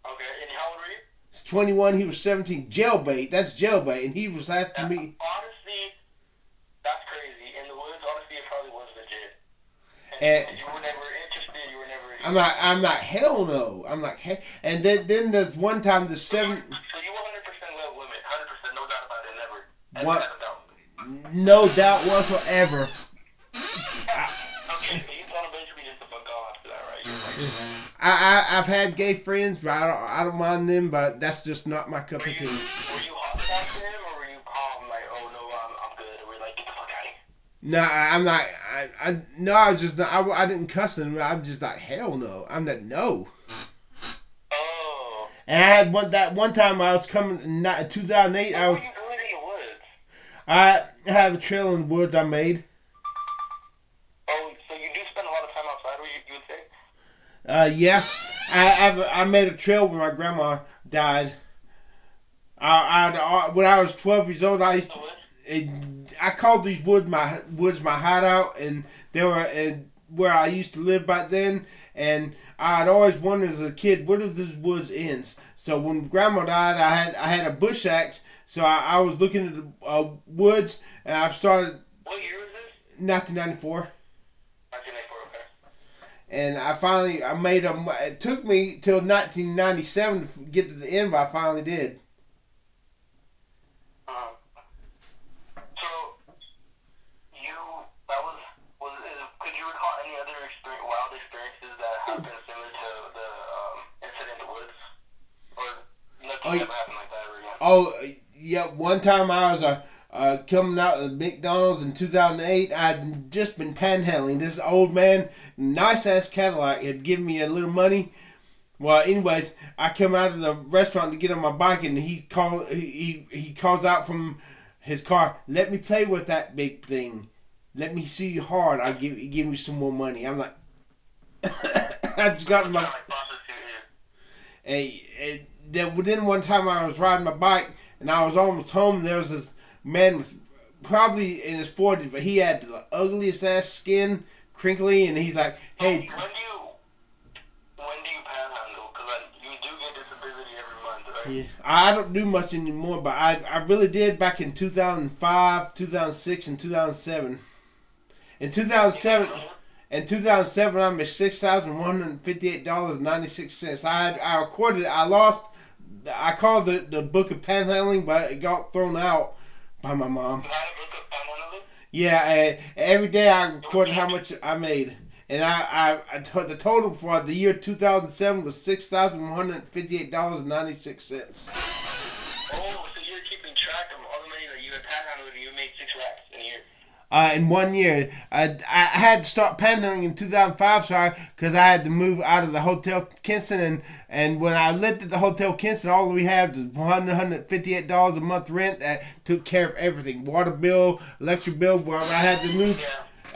B: and how old were you?
A: It's 21. He was 17. Jailbait. That's jailbait, and he was asking me.
B: Honestly, that's crazy. In the woods, honestly, it probably was legit.
A: And
B: you were never interested. You were never.
A: I'm not. Hell no. I'm not. And then there's one time the seven.
B: So you 100% love women. 100%, no doubt about it. Never.
A: What? No doubt whatsoever.
B: Okay, you told him basically just to fuck off after that, right?
A: I've had gay friends, but I don't mind them, but that's just not my cup of tea.
B: Were you hostile to him, or were you calm, like, oh no, I'm good, or were you like, get the fuck out of here?
A: No, I'm not. I was just not. I didn't cuss them. I'm just like, hell no. I'm not. No.
B: Oh.
A: And I had one time I was coming in 2008.
B: What were you doing in the woods?
A: I have a trail in the woods I made.
B: Oh, so you do spend a lot of time outside, you would say?
A: Yeah. I made a trail when my grandma died. When I was 12 years old, I called these woods my hideout, and they were where I used to live back then. And I'd always wondered as a kid, where does this woods ends? So when Grandma died, I had a bush axe. So I was looking at the woods, and I started.
B: What year was this?
A: 1994.
B: 1994, okay.
A: And I made them. It took me till 1997 to get to the end, but I finally did. Oh, yeah. One time I was coming out of McDonald's in 2008. I'd just been panhandling. This old man, nice ass Cadillac, had given me a little money. Well, anyways, I come out of the restaurant to get on my bike, and he calls out from his car, "Let me play with that big thing. Let me see you hard. I give me some more money." I'm like, I just got in my. And then within one time I was riding my bike and I was almost home, and there was this man with probably in his 40s, but he had the ugliest ass skin, crinkly, and he's like, "Hey."
B: When do you panhandle? Because you do get disability every month, right?
A: Yeah, I don't do much anymore, but I really did back in 2005, 2006, and 2007. In 2007, I made $6,158.96. I recorded it. I lost. I called the book of panhandling, but it got thrown out by my mom.
B: You had a book of panhandling?
A: Yeah, every day I recorded how much I made, and the total for the year 2007 was $6,158.96.
B: Oh, so you're keeping track of all the money that you had panhandled, and you made 6 racks in a year.
A: In 1 year, I had to start panhandling in 2005, because I had to move out of the Hotel Kinston, and when I lived at the Hotel Kinston, all we had was $158 a month rent that took care of everything: water bill, electric bill. When I had to move,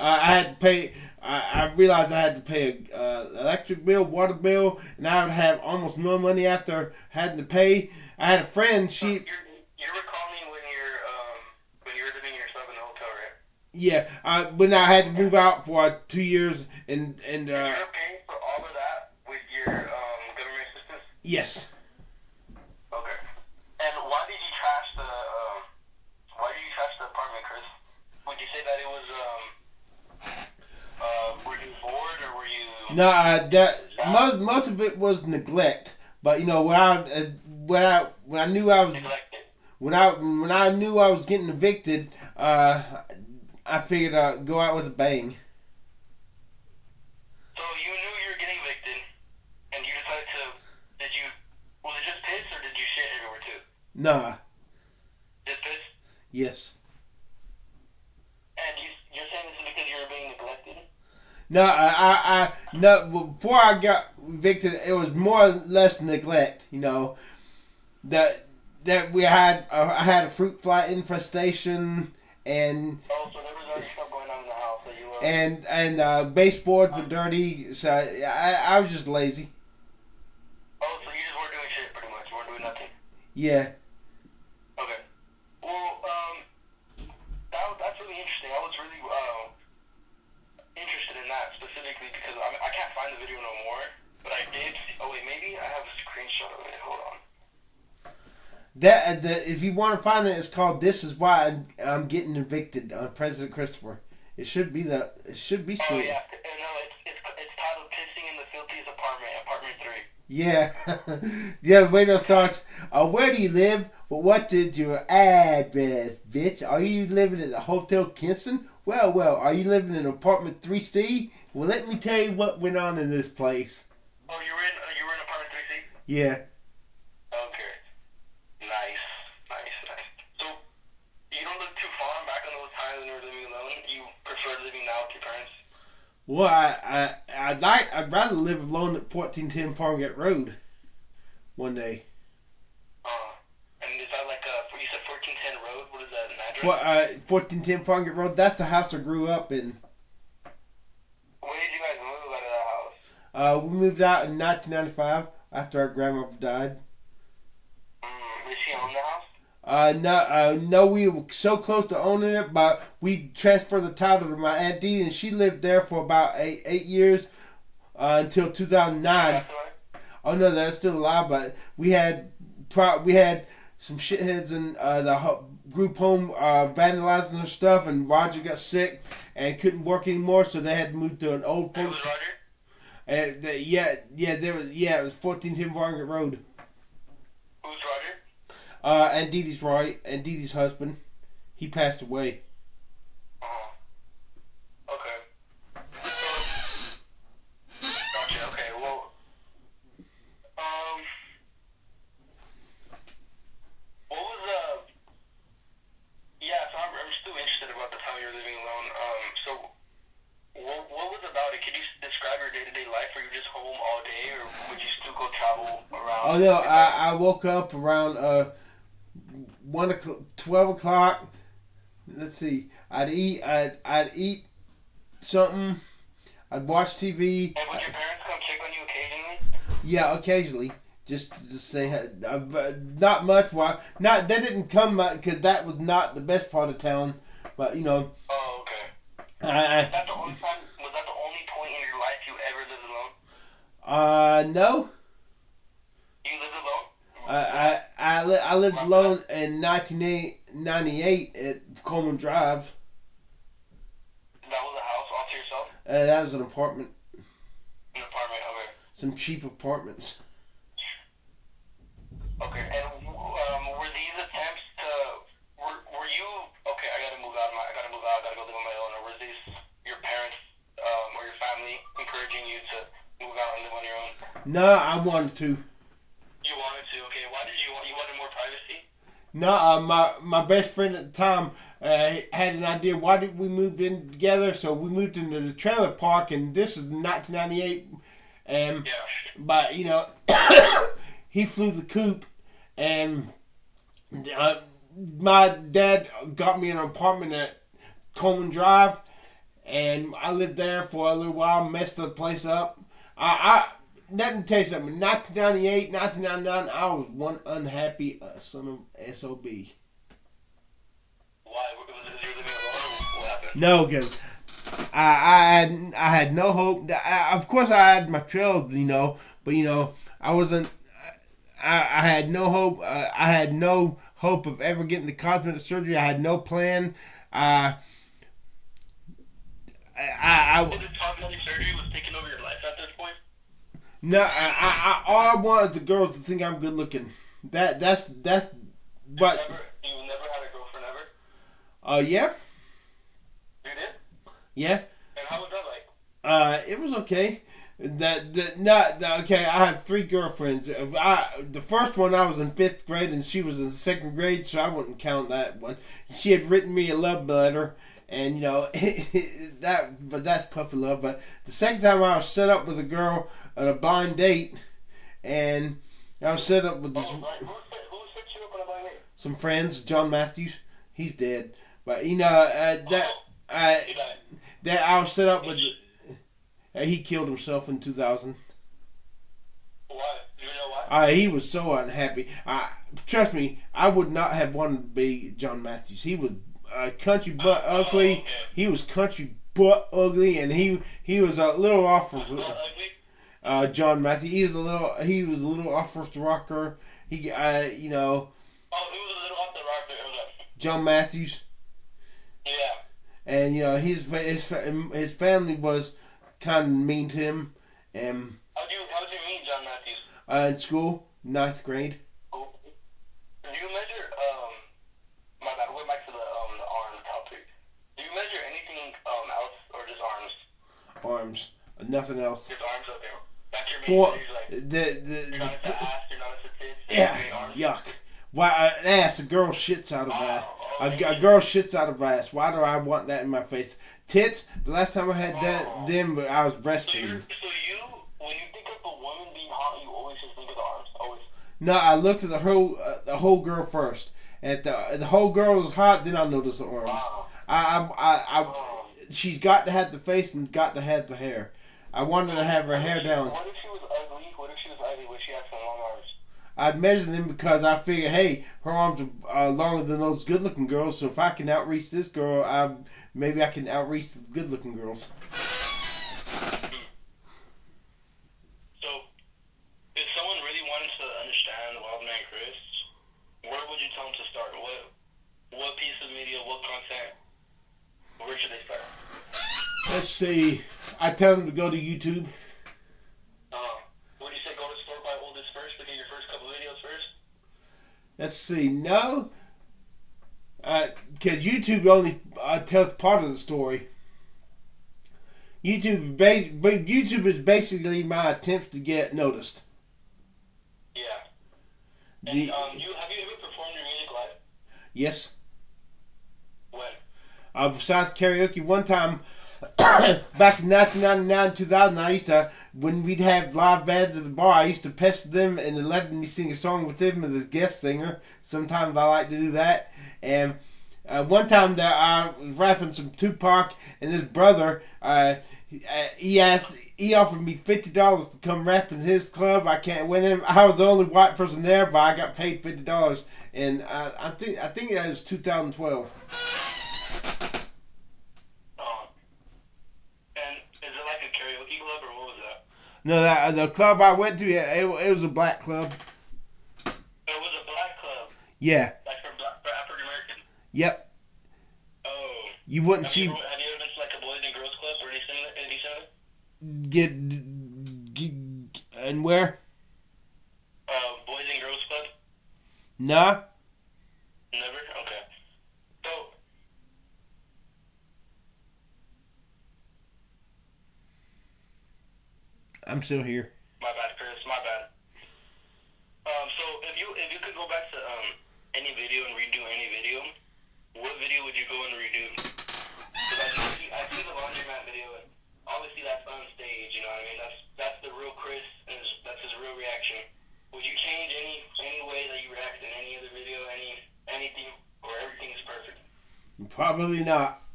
A: I had to pay. I realized I had to pay electric bill, water bill, and I would have almost no money after having to pay. I had a friend.
B: You recall me when you're living yourself in the hotel, right?
A: Yeah, when I had to move out for 2 years, and
B: you're paying for all of that with your government assistance?
A: Yes.
B: Okay. And why did you trash the apartment, Chris? Would you say that it was were you bored, or were you?
A: No, most of it was neglect. But when I knew I was
B: neglected.
A: when I knew I was getting evicted, I figured I'd go out with a bang.
B: So you knew you were getting evicted, and you decided to. Was it just piss, or did you shit everywhere too?
A: Nah.
B: Just piss?
A: Yes.
B: And you're saying this is because you were being neglected?
A: No, before I got evicted, it was more or less neglect. That we had I had a fruit fly infestation, and
B: so there was other stuff going on in the house that you
A: and baseboards were dirty, so I was just lazy.
B: Oh, so you just weren't doing shit, pretty much. You weren't doing nothing.
A: Yeah.
B: Okay. Well, that's really interesting. I was really interested in that specifically because I can't find the video no more, but I did. Oh wait, maybe I have a screenshot of it. Hold on.
A: If you want to find it, it's called "This Is Why I'm Getting Evicted" on President Christopher. It should be still.
B: Oh yeah, no, it's titled "Pissing in the Filthiest Apartment 3."
A: Yeah, yeah. The video starts. Where do you live? Well, what did your address, bitch? Are you living at the Hotel Kinston? Well. Are you living in apartment 3C? Well, let me tell you what went on in this place.
B: Oh, you were in apartment 3C?
A: Yeah.
B: Okay. Nice. So, you don't look too far back on those times when you were living alone? You prefer living now with your parents?
A: Well, I'd rather live alone at 1410 Farmgate Road one day.
B: And is that like you said 1410 Road? What is that, an address?
A: 1410 Farmgate Road, that's the house I grew up in.
B: When did you guys move out of that house?
A: We moved out in 1995 after our grandmother died.
B: Did she own the house?
A: No, we were so close to owning it, but we transferred the title to my Aunt Dee, and she lived there for about eight years until 2009. Oh no, they're still alive, but we had some shitheads in the group home vandalizing their stuff, and Roger got sick and couldn't work anymore, so they had to move to an old folks.
B: Who was Roger?
A: It was 1410 Vargate Road.
B: Who's Roger?
A: Aunt Dee Dee's husband. He passed away.
B: Okay. Gotcha. Okay. Well, what
A: Oh no, I woke up around 12 o'clock. Let's see. I'd eat something. I'd watch TV.
B: And would your parents come check on you occasionally?
A: Yeah, occasionally. Just say not much. Why? Not they didn't come because that was not the best part of town. But you know.
B: Oh, okay.
A: Was
B: that the only time? Was that the only point in your life you ever lived alone?
A: No.
B: You lived alone?
A: I lived alone in 1998 at Coleman Drive.
B: That was a house all to yourself?
A: That was an apartment.
B: An apartment, okay.
A: Some cheap apartments.
B: Okay, and were these attempts to were you okay? I gotta move out. I gotta go live on my own. Or were these your parents or your family encouraging you to move out and live on your own?
A: No, I wanted to.
B: You wanted to. Okay, why did you want? You wanted more privacy?
A: No, my best friend at the time had an idea. Why did we move in together? So we moved into the trailer park, and this is 1998.
B: Yeah.
A: But you know, he flew the coop, and my dad got me an apartment at Coleman Drive, and I lived there for a little while. Messed the place up. Let me tell you something. 1998, 1999, I was one unhappy son of SOB.
B: Why? Was it you living alone, or what happened?
A: No, because I had no hope. Of course, I had my trails, you know, but you know, I wasn't. I had no hope. I had no hope of ever getting the cosmetic surgery. I had no plan.
B: So the cosmetic surgery was taking over your life at this point?
A: No, all I want is the girls to think I'm good looking. That's. But
B: you never had a girlfriend ever?
A: Yeah.
B: You did?
A: Yeah.
B: And how was that like?
A: It was okay. Okay. I had 3 girlfriends. The first one I was in 5th grade and she was in 2nd grade, so I wouldn't count that one. She had written me a love letter, and you know but that's puppy love. But the second time I was set up with a girl on a blind date, and I was set up with this.
B: Who set you up on a blind date?
A: Some friends. John Matthews, he's dead. But you know that I was set up with. He killed himself in 2000.
B: Why? Do you know why?
A: He was so unhappy. Trust me, I would not have wanted to be John Matthews. He was country butt ugly.
B: Okay.
A: He was country butt ugly, and he was a little off of John Matthews. He was a little off of the rocker. He you know.
B: Oh, he was a little off the rocker.
A: John Matthews.
B: Yeah.
A: And you know his family was kind of mean to him.
B: How'd you meet John Matthews?
A: In school, 9th grade.
B: Oh. Do you measure my bad, we're back to the arm topic. Do you measure anything else or just arms?
A: Arms. Nothing else.
B: Just arms, okay. That's your
A: For
B: main you're not into ass, you're not into tits.
A: Yeah, yuck. Why ass? A girl shits out of ass. A girl shits out of ass. Why do I want that in my face? Tits. The last time I had them, I was breastfeeding.
B: So when you think of a woman being hot, you always just think of the arms. Always.
A: No, I looked at the whole girl first. And if the whole girl was hot, then I noticed the arms.
B: Wow.
A: She's got to have the face and got to have the hair. I wanted to have her hair down.
B: What if she was ugly? Would she have some long arms?
A: I'd measure them because I figure, hey, her arms are longer than those good-looking girls. So if I can outreach this girl, maybe I can outreach the good-looking girls.
B: So, if someone really wanted to understand Wild Man Chris, where would you tell them to start? What piece of media, what content? Where should they start?
A: Let's see. I tell them to go to YouTube.
B: Would you say go to Store by Oldest first to get your first couple videos first?
A: Let's see. No. Because YouTube only tells part of the story. YouTube is basically my attempts to get noticed.
B: Yeah. And have you ever performed your music live?
A: Yes.
B: When?
A: Besides karaoke, one time back in 1999, 2000, I used to, when we'd have live bands at the bar, I used to pester them and let me sing a song with them as a guest singer. Sometimes I like to do that. And one time that I was rapping some Tupac, and his brother, he offered me $50 to come rap in his club. I can't win him. I was the only white person there, but I got paid $50. And I think that was 2012. No, the club I went to, it was a black club.
B: It was a black club?
A: Yeah.
B: Like for African Americans?
A: Yep.
B: Oh.
A: You wouldn't see...
B: Have you ever been to like a Boys and Girls Club or anything similar?
A: And where?
B: Boys and Girls Club?
A: Nah.
B: Never? Okay. So...
A: I'm still here.
B: My bad, Chris. My bad. So if you could go back to any video and redo any video, what video would you go and redo? Because I see the laundromat video, and obviously that's on stage. You know what I mean? That's the real Chris, and that's his real reaction. Would you change any way that you react in any other video, anything, or everything is perfect?
A: Probably not.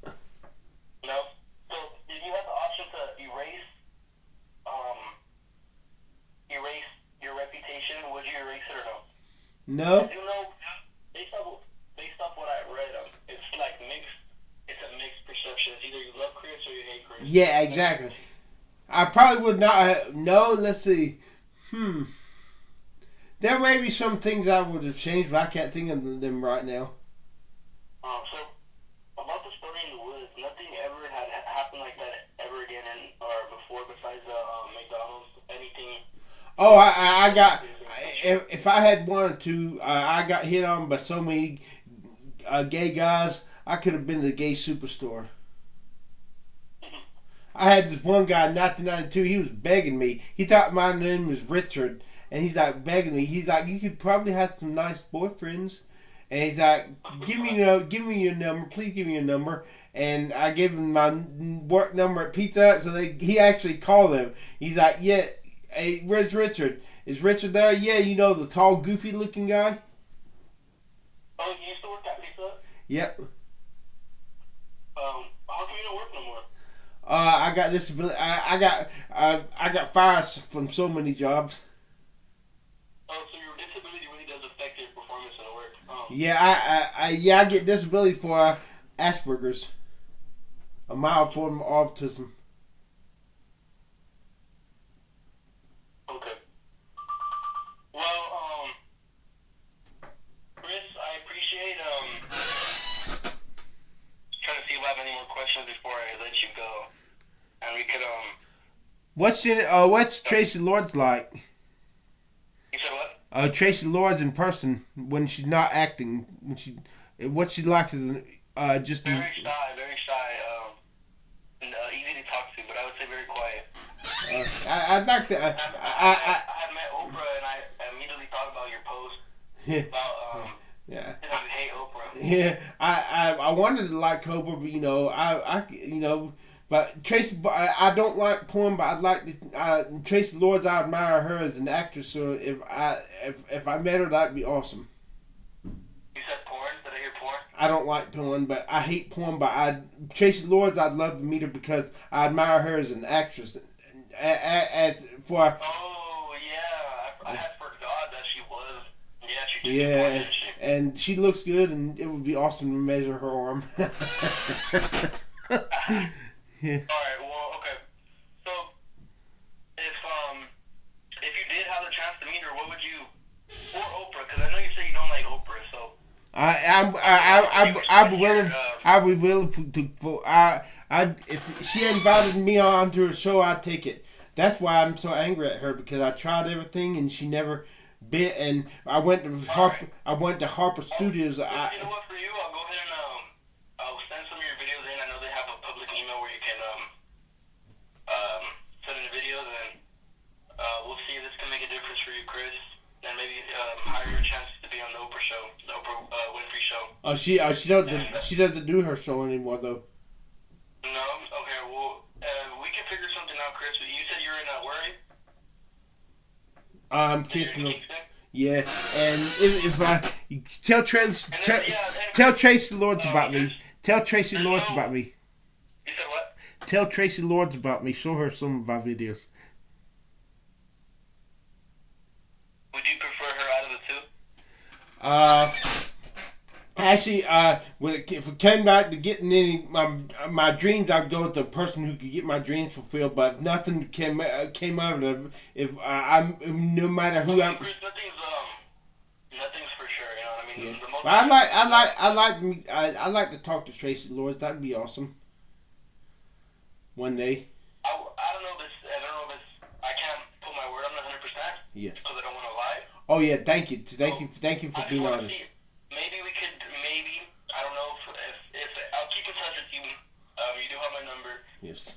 B: No. So if you had the option to erase your reputation, would you erase it or no?
A: No.
B: You know, based off what I read, it's like mixed. It's a mixed perception. It's either you love Chris or you hate Chris.
A: Yeah, exactly. I probably would not. No, let's see. There may be some things I would have changed, but I can't think of them right now.
B: So about the story in the woods, nothing ever had happened like that ever again, or before, besides McDonald's. Anything.
A: Oh, I got. If I had wanted to, I got hit on by so many gay guys. I could have been the gay superstore. I had this one guy in 1992. He was begging me. He thought my name was Richard, and he's like begging me. He's like, "You could probably have some nice boyfriends." And he's like, give me your number. Please give me your number." And I gave him my work number at Pizza Hut, so he actually called him. He's like, "Yeah, hey, where's Richard? Is Richard there?" "Yeah, you know, the tall, goofy-looking guy."
B: Oh, you used to work at Pizza Hut?
A: Yep.
B: How come you don't work no more?
A: I got disability. I got fired from so many jobs.
B: Oh, so your disability really does affect your performance in the work.
A: Yeah, I get disability for Asperger's, a mild form of autism.
B: Okay. Well, Chris, I appreciate trying to see if I have any more questions before I let you go, and we could
A: What's Tracy Lords like?
B: You said what?
A: Tracy Lords in person when she's not acting. What she likes is just
B: very shy, and easy to talk to, but I would say very quiet.
A: I'd like to.
B: I had met Oprah, and I immediately thought about your post about
A: yeah.
B: You hate Oprah.
A: Yeah, I wanted to like Oprah, but but Tracy, I don't like porn, but I'd like to. Tracy Lords, I admire her as an actress. So if I met her, that'd be awesome.
B: You said porn? Did I hear porn?
A: I don't like porn, but I hate porn. But Tracy Lords, I'd love to meet her because I admire her as an actress.
B: Oh yeah, I had forgot that she was. Yeah, she did.
A: Yeah,
B: Porn, didn't she?
A: and she looks good, and it would be awesome to measure her arm.
B: Yeah. All right. Well, okay. So, if you did have the chance to meet her, what would you, or Oprah? Because I know you say you don't like Oprah, so. I'd be willing
A: to. If she invited me onto her show, I'd take it. That's why I'm so angry at her, because I tried everything and she never bit. And I went to Harper Studios.
B: You know what? For you, I'll go ahead and I'll send some of your videos in. I know they have a public email where you can send in the videos, and we'll see if this can make a difference for you, Chris. And maybe hire your chances to be on the Oprah show, the Oprah Winfrey show.
A: She doesn't do her show anymore though.
B: No. Okay. Well,
A: Kingston.
B: Kingston?
A: Yeah, and if I tell Tracy, tell Tracy Lords about me. Tell Tracy Lords about me.
B: You said what?
A: Tell Tracy Lords about me. Show her some of my videos.
B: Would you prefer her out of the two?
A: Actually, if it came back to getting any my dreams, I'd go with the person who could get my dreams fulfilled. But nothing came out of it. If I'm no matter who I'm.
B: Nothing's for sure. You know what I mean?
A: Yeah.
B: The most
A: I like to talk to Tracy Lords. That'd be awesome. One day.
B: I don't know this. I don't know this. I can't put my word on 100%.
A: Yes.
B: Because I don't want to lie.
A: Oh yeah, thank you for being honest.
B: Maybe we could. Maybe I don't know if I'll keep in touch with you. You do have my number.
A: Yes.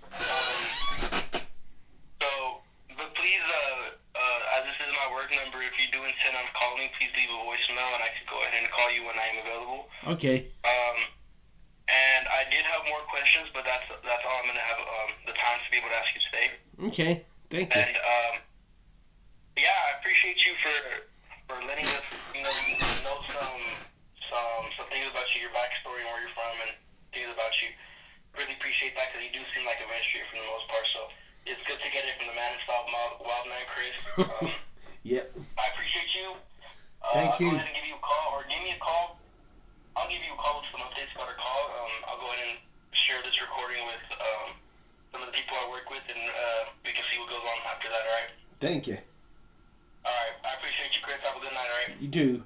B: But please, as this is my work number, if you do intend on calling, please leave a voicemail, and I could go ahead and call you when I am available.
A: Okay.
B: And I did have more questions, but that's all I'm gonna have the time to be able to ask you today.
A: Okay. Thank you.
B: And yeah, I appreciate you for letting us, know some things about you, your backstory, and where you're from, and things about you. Really appreciate that because you do seem like a mystery for the most part. So it's good to get it from the man himself, Wild Man Chris.
A: Yep.
B: I appreciate you.
A: Thank you.
B: I'll go ahead and give you a call, or give me a call. I'll give you a call with some updates about our call. I'll go ahead and share this recording with some of the people I work with, and we can see what goes on after that. All right.
A: Thank you.
B: All right. I appreciate you, Chris. Have a good night. All right.
A: You do.